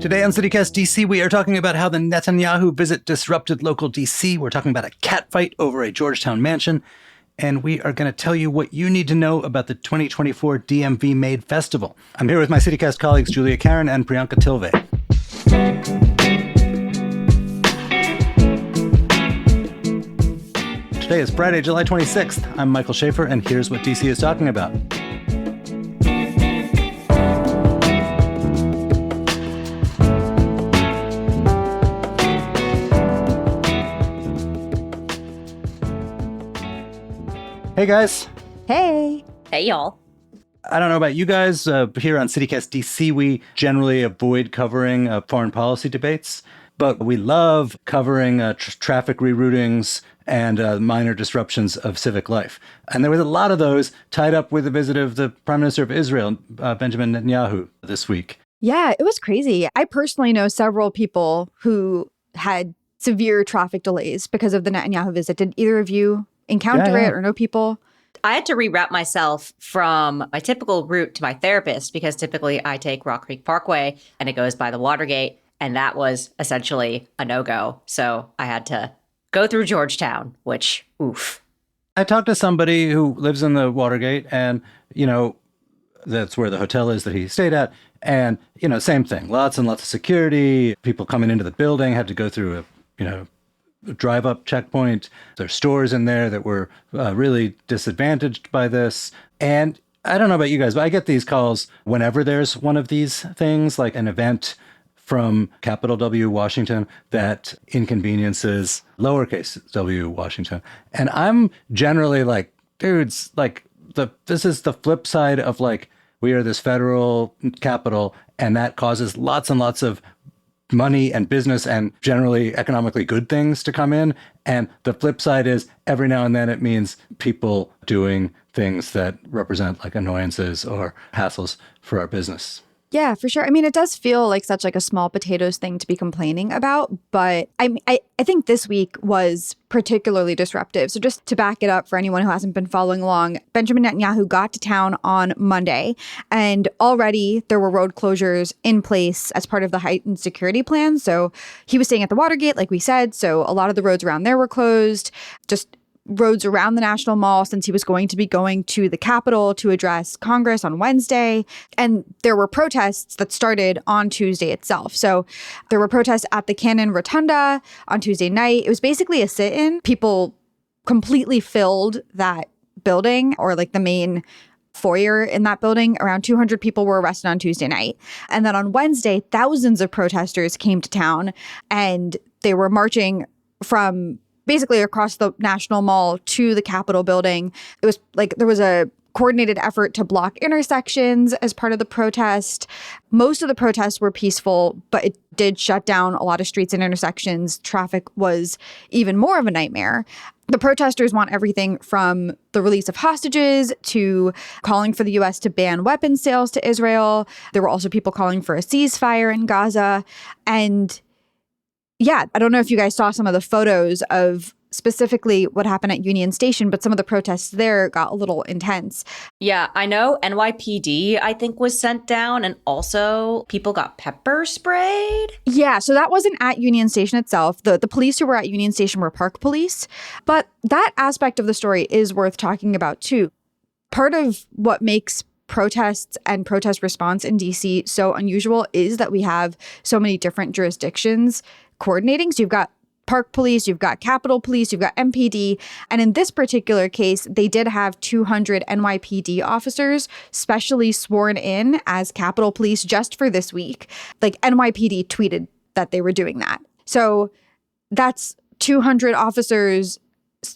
Today on CityCast DC, we are talking about how the Netanyahu visit disrupted local DC. We're talking about a catfight over a Georgetown mansion. And we are going to tell you what you need to know about the 2024 DMV Made Festival. I'm here with my CityCast colleagues, Julia Karen and Priyanka Tilve. Today is Friday, July 26th. I'm Michael Schaefer, and here's what DC is talking about. Hey, guys. Hey. Hey, y'all. I don't know about you guys. Here on CityCast DC, we generally avoid covering foreign policy debates, but we love covering traffic reroutings and minor disruptions of civic life. And there was a lot of those tied up with the visit of the Prime Minister of Israel, Benjamin Netanyahu, this week. Yeah, it was crazy. I personally know several people who had severe traffic delays because of the Netanyahu visit. Did either of you encounter it or know people? I had to reroute myself from my typical route to my therapist because typically I take Rock Creek Parkway and it goes by the Watergate. And that was essentially a no-go. So I had to go through Georgetown, which, oof. I talked to somebody who lives in the Watergate and, that's where the hotel is that he stayed at. And, same thing. Lots and lots of security. People coming into the building had to go through a drive-up checkpoint. There's stores in there that were really disadvantaged by this. And I don't know about you guys, but I get these calls whenever there's one of these things, like an event from capital W Washington that inconveniences lowercase w Washington. And I'm generally like, dudes, like this is the flip side of we are this federal capital, and that causes lots and lots of money and business and generally economically good things to come in. And the flip side is every now and then it means people doing things that represent annoyances or hassles for our business. Yeah, for sure. I mean, it does feel like such a small potatoes thing to be complaining about, but I think this week was particularly disruptive. So just to back it up for anyone who hasn't been following along, Benjamin Netanyahu got to town on Monday, and already there were road closures in place as part of the heightened security plan. So he was staying at the Watergate, like we said, so a lot of the roads around there were closed. Just roads around the National Mall, since he was going to be going to the Capitol to address Congress on Wednesday. And there were protests that started on Tuesday itself. So there were protests at the Cannon Rotunda on Tuesday night. It was basically a sit-in. People completely filled that building, or the main foyer in that building. Around 200 people were arrested on Tuesday night. And then on Wednesday, thousands of protesters came to town, and they were marching from basically across the National Mall to the Capitol building. It was there was a coordinated effort to block intersections as part of the protest. Most of the protests were peaceful, but it did shut down a lot of streets and intersections. Traffic was even more of a nightmare. The protesters want everything from the release of hostages to calling for the U.S. to ban weapons sales to Israel. There were also people calling for a ceasefire in Gaza. And yeah, I don't know if you guys saw some of the photos of specifically what happened at Union Station, but some of the protests there got a little intense. Yeah, I know NYPD, I think, was sent down, and also people got pepper sprayed. Yeah, so that wasn't at Union Station itself. The police who were at Union Station were park police, but that aspect of the story is worth talking about too. Part of what makes protests and protest response in DC so unusual is that we have so many different jurisdictions coordinating. So you've got Park Police, you've got Capitol Police, you've got MPD. And in this particular case, they did have 200 NYPD officers specially sworn in as Capitol Police just for this week. NYPD tweeted that they were doing that. So that's 200 officers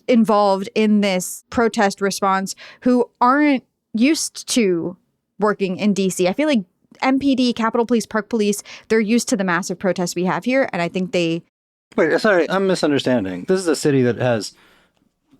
involved in this protest response who aren't used to working in DC. I feel like MPD, Capitol Police, Park Police, they're used to the massive protests we have here. And I think they... Wait, sorry, I'm misunderstanding. This is a city that has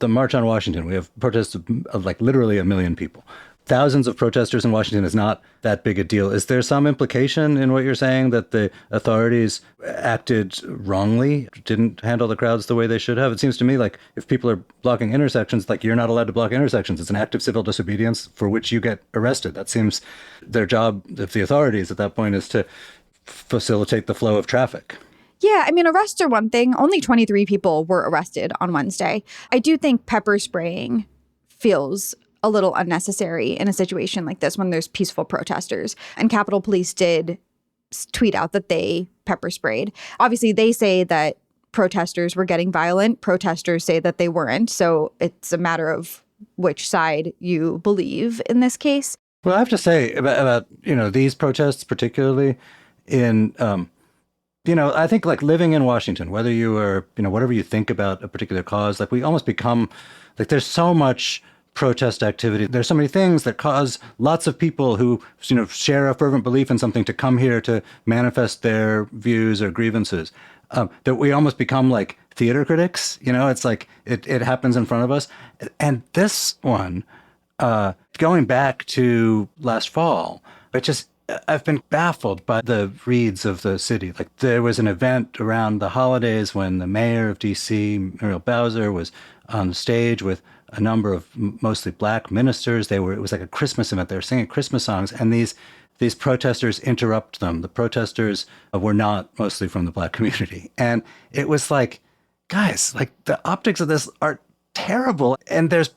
the March on Washington. We have protests of literally 1 million people. Thousands of protesters in Washington is not that big a deal. Is there some implication in what you're saying that the authorities acted wrongly, didn't handle the crowds the way they should have? It seems to me like if people are blocking intersections, you're not allowed to block intersections. It's an act of civil disobedience for which you get arrested. That seems their job, if the authorities at that point, is to facilitate the flow of traffic. Yeah, I mean, arrests are one thing. Only 23 people were arrested on Wednesday. I do think pepper spraying feels a little unnecessary in a situation like this when there's peaceful protesters. And Capitol Police did tweet out that they pepper sprayed. Obviously, they say that protesters were getting violent. Protesters say that they weren't. So it's a matter of which side you believe in this case. Well, I have to say about these protests, particularly in, I think like living in Washington, whether you are, whatever you think about a particular cause, like we almost become like there's so much protest activity. There's so many things that cause lots of people who, share a fervent belief in something to come here to manifest their views or grievances, that we almost become like theater critics. It's like it happens in front of us. And this one, going back to last fall, I've been baffled by the reads of the city. Like there was an event around the holidays when the mayor of D.C., Muriel Bowser, was on the stage with a number of mostly black ministers. It was like a Christmas event. They were singing Christmas songs, and these protesters interrupt them. The protesters were not mostly from the black community. And it was like, guys, like the optics of this are terrible. And there's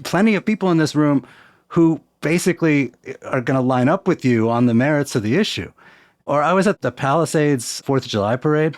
plenty of people in this room who basically are going to line up with you on the merits of the issue. Or I was at the Palisades 4th of July parade,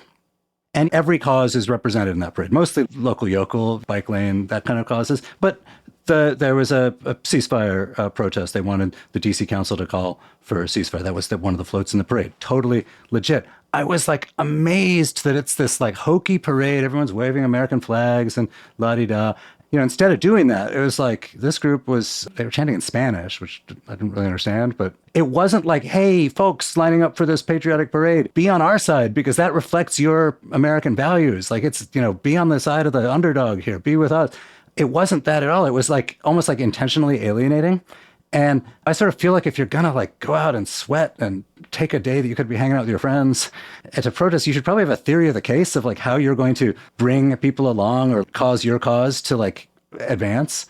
and every cause is represented in that parade, mostly local yokel, bike lane, that kind of causes. But there was a ceasefire protest. They wanted the D.C. Council to call for a ceasefire. That was one of the floats in the parade. Totally legit. I was like amazed that it's this like hokey parade. Everyone's waving American flags and la-di-da. Instead of doing that, it was like this group they were chanting in Spanish, which I didn't really understand, but it wasn't like, hey, folks lining up for this patriotic parade, be on our side because that reflects your American values. Like it's, be on the side of the underdog here, be with us. It wasn't that at all. It was like almost like intentionally alienating. And I sort of feel like if you're going to like go out and sweat and take a day that you could be hanging out with your friends at a protest, you should probably have a theory of the case of like how you're going to bring people along or cause your cause to like advance.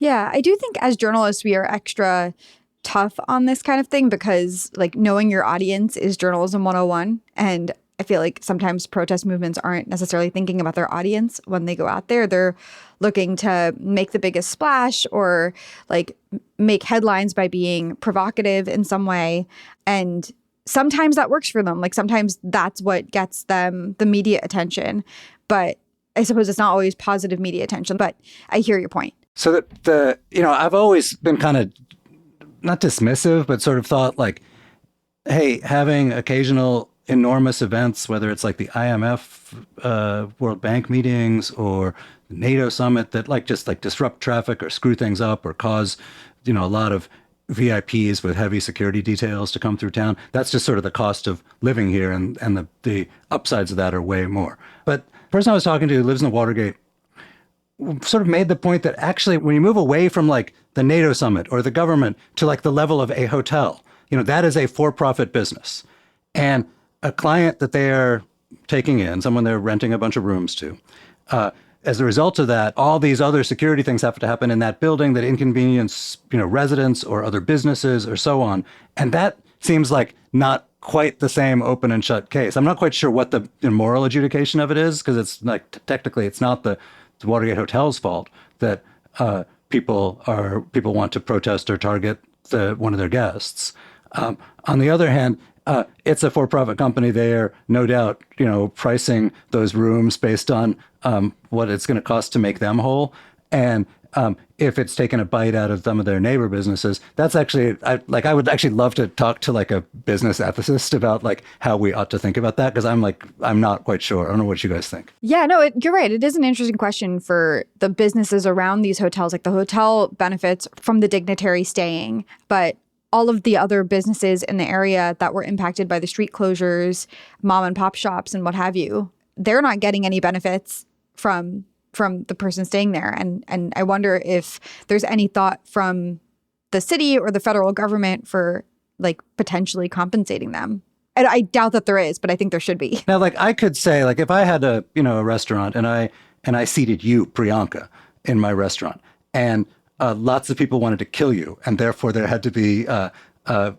Yeah, I do think as journalists, we are extra tough on this kind of thing because like knowing your audience is journalism 101. And I feel like sometimes protest movements aren't necessarily thinking about their audience when they go out there. They're looking to make the biggest splash or like make headlines by being provocative in some way. And sometimes that works for them. Like sometimes that's what gets them the media attention. But I suppose it's not always positive media attention. But I hear your point. So that I've always been kind of not dismissive, but sort of thought like, hey, having occasional enormous events, whether it's like the IMF World Bank meetings or the NATO summit that like just like disrupt traffic or screw things up or cause, a lot of VIPs with heavy security details to come through town. That's just sort of the cost of living here. And the upsides of that are way more. But the person I was talking to who lives in the Watergate sort of made the point that actually when you move away from like the NATO summit or the government to like the level of a hotel, that is a for-profit business. And a client that they are taking in, someone they're renting a bunch of rooms to, as a result of that, all these other security things have to happen in that building that inconvenience, residents or other businesses or so on. And that seems like not quite the same open and shut case. I'm not quite sure what the moral adjudication of it is, because it's like technically it's not the Watergate Hotel's fault that people want to protest or target one of their guests. On the other hand, it's a for-profit company. They are no doubt, pricing those rooms based on what it's going to cost to make them whole. And if it's taken a bite out of some of their neighbor businesses, that's actually, I would actually love to talk to like a business ethicist about like how we ought to think about that. Because I'm not quite sure. I don't know what you guys think. Yeah, no, you're right. It is an interesting question for the businesses around these hotels. Like the hotel benefits from the dignitary staying, but all of the other businesses in the area that were impacted by the street closures, mom and pop shops and what have you, they're not getting any benefits from the person staying there. And I wonder if there's any thought from the city or the federal government for like potentially compensating them. And I doubt that there is, but I think there should be. Now, like I could say, like if I had a restaurant and I seated you, Priyanka, in my restaurant, and lots of people wanted to kill you, and therefore there had to be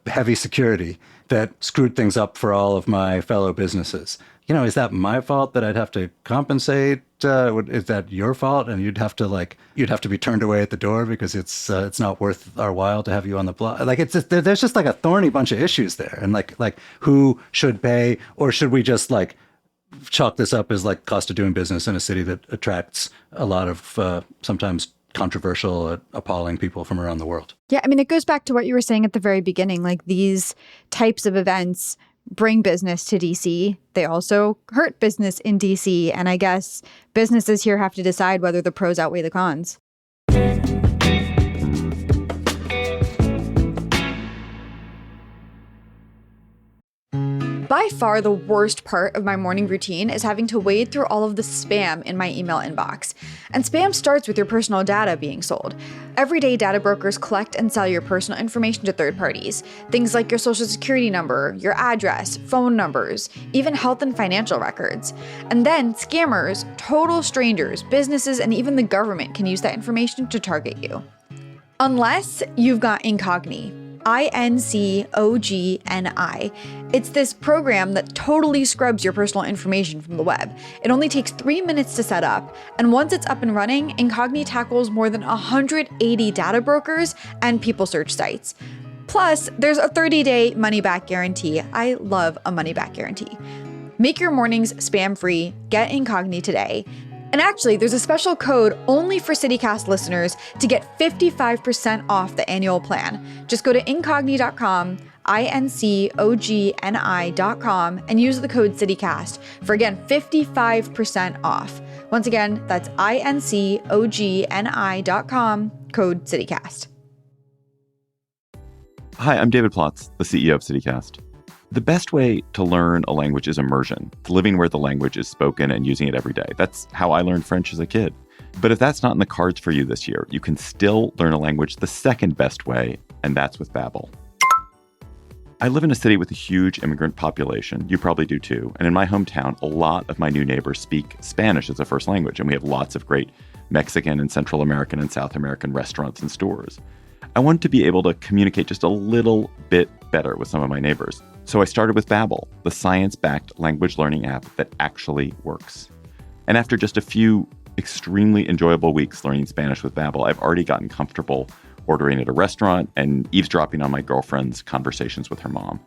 heavy security that screwed things up for all of my fellow businesses. Is that my fault that I'd have to compensate? Is that your fault? And you'd have to be turned away at the door because it's not worth our while to have you on the block. Like, it's just, there's just like a thorny bunch of issues there. And like who should pay, or should we just like chalk this up as like cost of doing business in a city that attracts a lot of sometimes controversial, appalling people from around the world? Yeah, I mean, it goes back to what you were saying at the very beginning. Like, these types of events bring business to DC. They also hurt business in DC. And I guess businesses here have to decide whether the pros outweigh the cons. By far the worst part of my morning routine is having to wade through all of the spam in my email inbox. And spam starts with your personal data being sold. Everyday data brokers collect and sell your personal information to third parties. Things like your social security number, your address, phone numbers, even health and financial records. And then scammers, total strangers, businesses, and even the government can use that information to target you. Unless you've got Incogni. Incogni. It's this program that totally scrubs your personal information from the web. It only takes 3 minutes to set up, and once it's up and running, Incogni tackles more than 180 data brokers and people search sites. Plus, there's a 30-day money-back guarantee. I love a money-back guarantee. Make your mornings spam-free. Get Incogni today. And actually, there's a special code only for CityCast listeners to get 55% off the annual plan. Just go to incogni.com, incogni.com, and use the code CityCast for, again, 55% off. Once again, that's incogni.com, code CityCast. Hi, I'm David Plotz, the CEO of CityCast. The best way to learn a language is immersion, living where the language is spoken and using it every day. That's how I learned French as a kid. But if that's not in the cards for you this year, you can still learn a language the second best way, and that's with Babbel. I live in a city with a huge immigrant population. You probably do too. And in my hometown, a lot of my new neighbors speak Spanish as a first language, and we have lots of great Mexican and Central American and South American restaurants and stores. I wanted to be able to communicate just a little bit better with some of my neighbors. So I started with Babbel, the science-backed language learning app that actually works. And after just a few extremely enjoyable weeks learning Spanish with Babbel, I've already gotten comfortable ordering at a restaurant and eavesdropping on my girlfriend's conversations with her mom.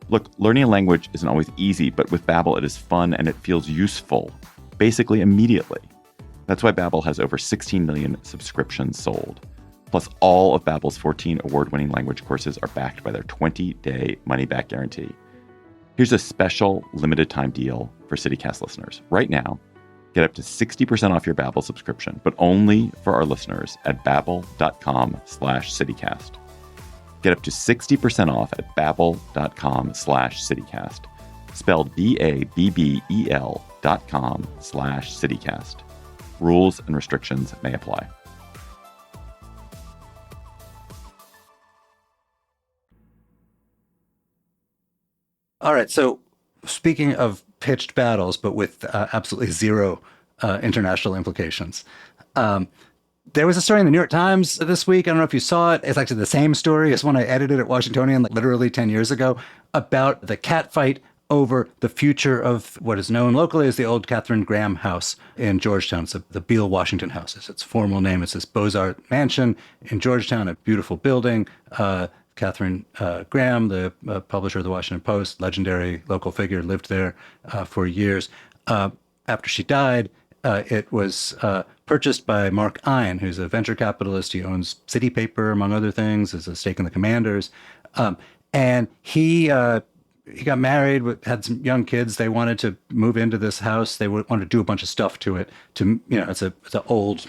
Look, learning a language isn't always easy, but with Babbel it is fun and it feels useful, basically immediately. That's why Babbel has over 16 million subscriptions sold. Plus, all of Babbel's 14 award-winning language courses are backed by their 20-day money-back guarantee. Here's a special limited-time deal for CityCast listeners. Right now, get up to 60% off your Babbel subscription, but only for our listeners at babbel.com/citycast. Get up to 60% off at babbel.com/citycast. Spelled BABBEL.com/citycast. Rules and restrictions may apply. All right. So speaking of pitched battles, but with absolutely zero international implications, there was a story in the New York Times this week. I don't know if you saw it. It's actually the same story as one I edited at Washingtonian like literally 10 years ago about the catfight over the future of what is known locally as the old Katharine Graham House in Georgetown. It's the Beale Washington House. It's its formal name. It's this Beaux-Arts mansion in Georgetown, a beautiful building. Katharine Graham, the publisher of the Washington Post, legendary local figure, lived there for years. After she died, it was purchased by Mark Ein, who's a venture capitalist. He owns City Paper, among other things, has a stake in the Commanders. And he got married, had some young kids. They wanted to move into this house. They wanted to do a bunch of stuff to it. It's an old,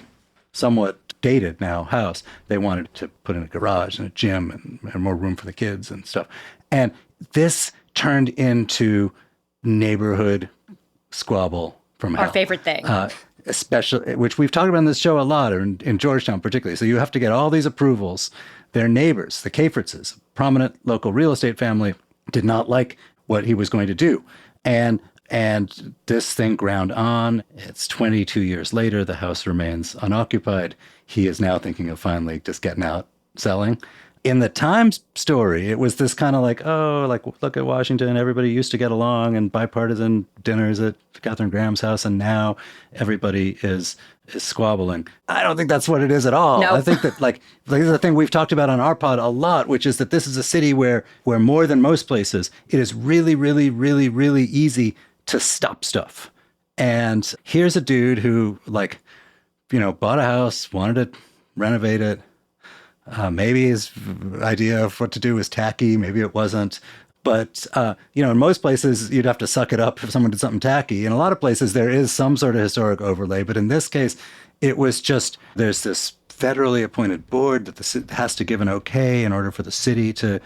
somewhat dated now house. They wanted to put in a garage and a gym and more room for the kids and stuff. And this turned into neighborhood squabble from hell. Our favorite thing. Especially, which we've talked about on this show a lot, or in Georgetown particularly. So you have to get all these approvals. Their neighbors, the Kafritzes, prominent local real estate family, did not like what he was going to do. And this thing ground on. It's 22 years later. The house remains unoccupied. He is now thinking of finally just getting out, selling. In the Times story, it was this kind of like, oh, like, look at Washington. Everybody used to get along and bipartisan dinners at Katharine Graham's house, and now everybody is squabbling. I don't think that's what it is at all. No. I think that like this is the thing we've talked about on our pod a lot, which is that this is a city where more than most places, it is really, really, really, really easy to stop stuff. And here's a dude who like, bought a house, wanted to renovate it. Maybe his idea of what to do was tacky. Maybe it wasn't. But, in most places, you'd have to suck it up if someone did something tacky. In a lot of places, there is some sort of historic overlay. But in this case, it was just there's this federally appointed board that has to give an okay in order for the city to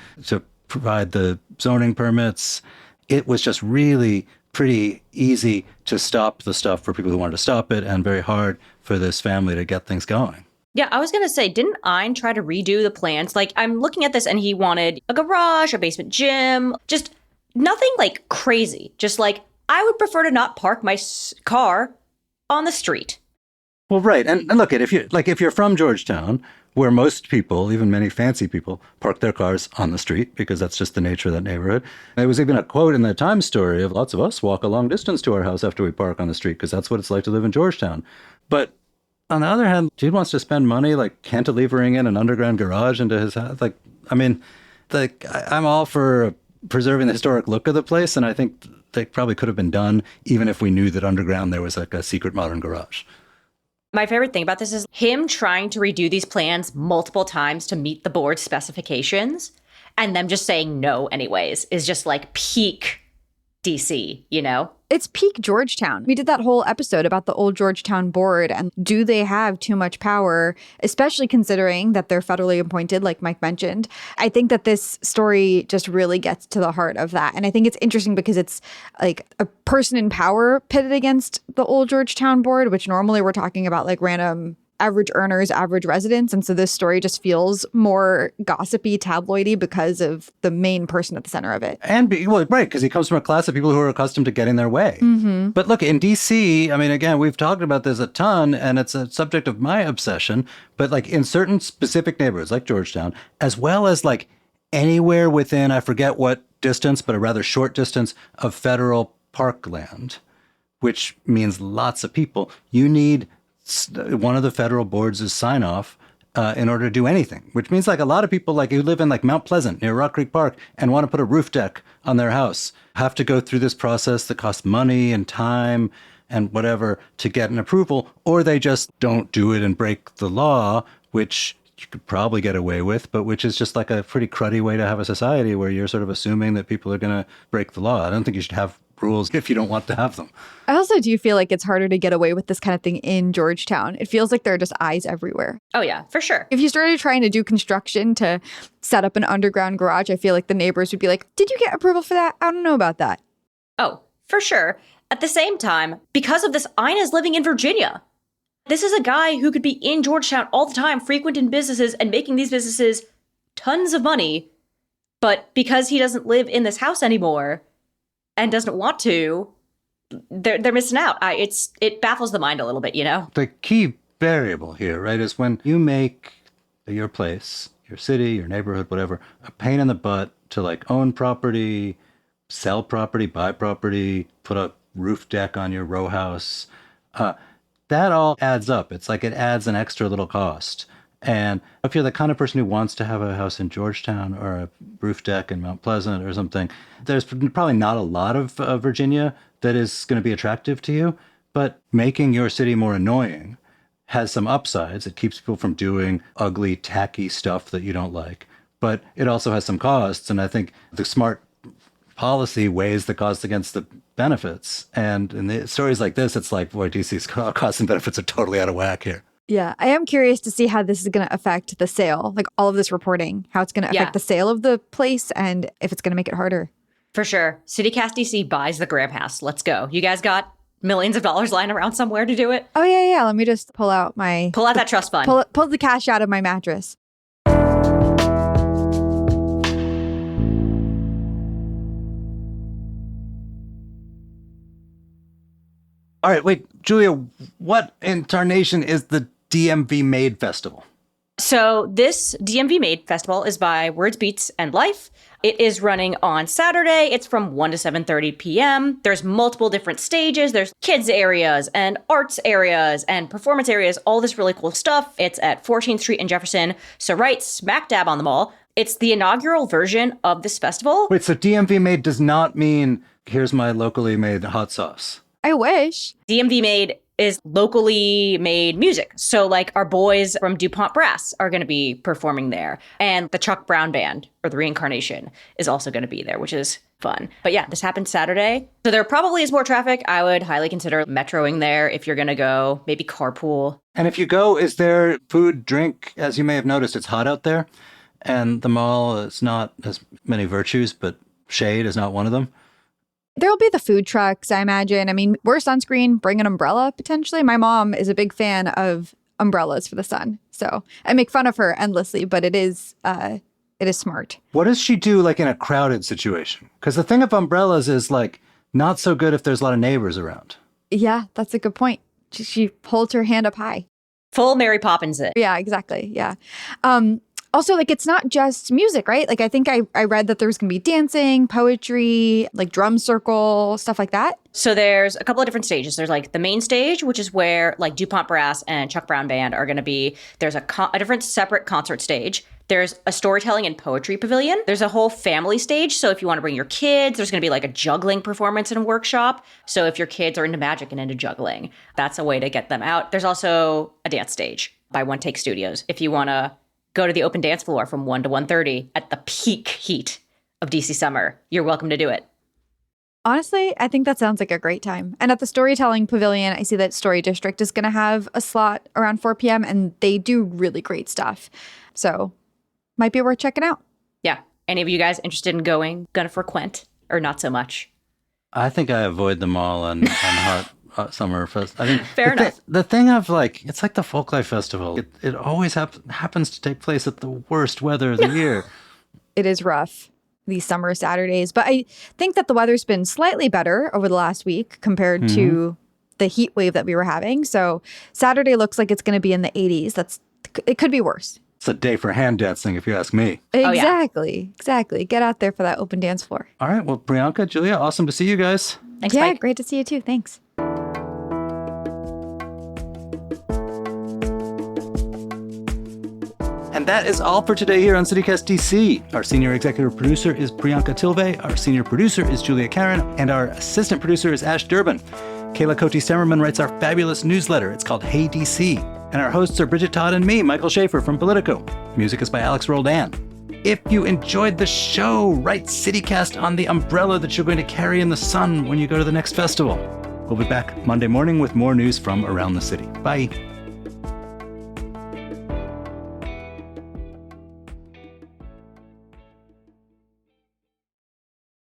provide the zoning permits. It was just really pretty easy to stop the stuff for people who wanted to stop it, and very hard for this family to get things going. Yeah, I was going to say, didn't Ein try to redo the plans? Like, I'm looking at this and he wanted a garage, a basement gym, just nothing like crazy. Just like, I would prefer to not park my car on the street. Well, right. And look, if you're from Georgetown, where most people, even many fancy people, park their cars on the street because that's just the nature of that neighborhood. There was even a quote in the Times story of lots of us walk a long distance to our house after we park on the street because that's what it's like to live in Georgetown. But on the other hand, dude wants to spend money like cantilevering in an underground garage into his house. Like, I mean, I'm all for preserving the historic look of the place, and I think they probably could have been done even if we knew that underground there was like a secret modern garage. My favorite thing about this is him trying to redo these plans multiple times to meet the board's specifications, and them just saying no anyways is just like peak DC, It's peak Georgetown. We did that whole episode about the old Georgetown board and do they have too much power, especially considering that they're federally appointed, like Mike mentioned. I think that this story just really gets to the heart of that. And I think it's interesting because it's like a person in power pitted against the old Georgetown board, which normally we're talking about like random average earners, average residents. And so this story just feels more gossipy, tabloidy because of the main person at the center of it. Right, because he comes from a class of people who are accustomed to getting their way. Mm-hmm. But look, in DC, I mean, again, we've talked about this a ton, and it's a subject of my obsession. But like in certain specific neighborhoods, like Georgetown, as well as like anywhere within, I forget what distance, but a rather short distance of federal parkland, which means lots of people, you need one of the federal boards' sign off in order to do anything, which means like a lot of people like who live in like Mount Pleasant near Rock Creek Park and want to put a roof deck on their house have to go through this process that costs money and time and whatever to get an approval, or they just don't do it and break the law, which you could probably get away with, but which is just like a pretty cruddy way to have a society where you're sort of assuming that people are going to break the law. I don't think you should have rules if you don't want to have them. I also do feel like it's harder to get away with this kind of thing in Georgetown. It feels like there are just eyes everywhere. Oh, yeah, for sure. If you started trying to do construction to set up an underground garage, I feel like the neighbors would be like, did you get approval for that? I don't know about that. Oh, for sure. At the same time, because of this, Ein is living in Virginia. This is a guy who could be in Georgetown all the time, frequenting businesses and making these businesses tons of money. But because he doesn't live in this house anymore and doesn't want to, they're missing out. It baffles the mind a little bit, The key variable here, right, is when you make your place, your city, your neighborhood, whatever, a pain in the butt to like own property, sell property, buy property, put a roof deck on your row house, that all adds up. It's like it adds an extra little cost. And if you're the kind of person who wants to have a house in Georgetown or a roof deck in Mount Pleasant or something, there's probably not a lot of Virginia that is going to be attractive to you. But making your city more annoying has some upsides. It keeps people from doing ugly, tacky stuff that you don't like. But it also has some costs. And I think the smart policy weighs the costs against the benefits. And in the stories like this, it's like, boy, DC's costs and benefits are totally out of whack here. Yeah, I am curious to see how this is going to affect the sale, like all of this reporting, how it's going to affect the sale of the place and if it's going to make it harder. For sure. CityCast DC buys the Graham house. Let's go. You guys got millions of dollars lying around somewhere to do it? Oh, yeah. Let me just pull out that trust fund. Pull the cash out of my mattress. All right, wait, Julia, what in tarnation is the DMV Maid Festival? So this DMV Made Festival is by Words, Beats, and Life. It is running on Saturday. It's from 1 to 7:30 p.m. There's multiple different stages. There's kids areas and arts areas and performance areas, all this really cool stuff. It's at 14th Street in Jefferson, so right smack dab on the mall. It's the inaugural version of this festival. Wait, so DMV made does not mean here's my locally made hot sauce. I wish. DMV Made is locally made music. So like our boys from DuPont Brass are going to be performing there. And the Chuck Brown Band, or the Reincarnation, is also going to be there, which is fun. But yeah, this happens Saturday. So there probably is more traffic. I would highly consider metroing there if you're going to go, maybe carpool. And if you go, is there food, drink? As you may have noticed, it's hot out there. And the mall is not as many virtues, but shade is not one of them. There'll be the food trucks, I imagine. I mean, wear sunscreen, bring an umbrella potentially. My mom is a big fan of umbrellas for the sun. So I make fun of her endlessly, but it is smart. What does she do like in a crowded situation? Because the thing of umbrellas is like not so good if there's a lot of neighbors around. Yeah, that's a good point. She holds her hand up high. Full Mary Poppins it. Yeah, exactly. Yeah. Also, like, it's not just music, right? Like, I think I read that there's going to be dancing, poetry, like drum circle, stuff like that. So there's a couple of different stages. There's like the main stage, which is where like DuPont Brass and Chuck Brown Band are going to be. There's a different separate concert stage. There's a storytelling and poetry pavilion. There's a whole family stage. So if you want to bring your kids, there's going to be like a juggling performance and a workshop. So if your kids are into magic and into juggling, that's a way to get them out. There's also a dance stage by One Take Studios. If you want to go to the open dance floor from 1 to 1:30 at the peak heat of DC summer, you're welcome to do it. Honestly, I think that sounds like a great time. And at the Storytelling Pavilion, I see that Story District is going to have a slot around 4 p.m. and they do really great stuff. So might be worth checking out. Yeah. Any of you guys interested in going, gonna frequent, or not so much? I think I avoid them all on hot summer fest. I mean, Fair enough. The thing of like, it's like the Folklife Festival. It always happens to take place at the worst weather of the year. It is rough, these summer Saturdays. But I think that the weather's been slightly better over the last week compared to the heat wave that we were having. So Saturday looks like it's going to be in the 80s. It could be worse. It's a day for hand dancing, if you ask me. Exactly. Get out there for that open dance floor. All right. Well, Priyanka, Julia, awesome to see you guys. Thanks, Yeah, Mike. great to see you too. Thanks. And that is all for today here on CityCast DC. Our senior executive producer is Priyanka Tilve, our senior producer is Julia Karen, and our assistant producer is Ash Durbin. Kayla Cote-Stemmerman writes our fabulous newsletter. It's called Hey DC. And our hosts are Bridget Todd and me, Michael Schaefer from Politico. Music is by Alex Roldan. If you enjoyed the show, write CityCast on the umbrella that you're going to carry in the sun when you go to the next festival. We'll be back Monday morning with more news from around the city. Bye.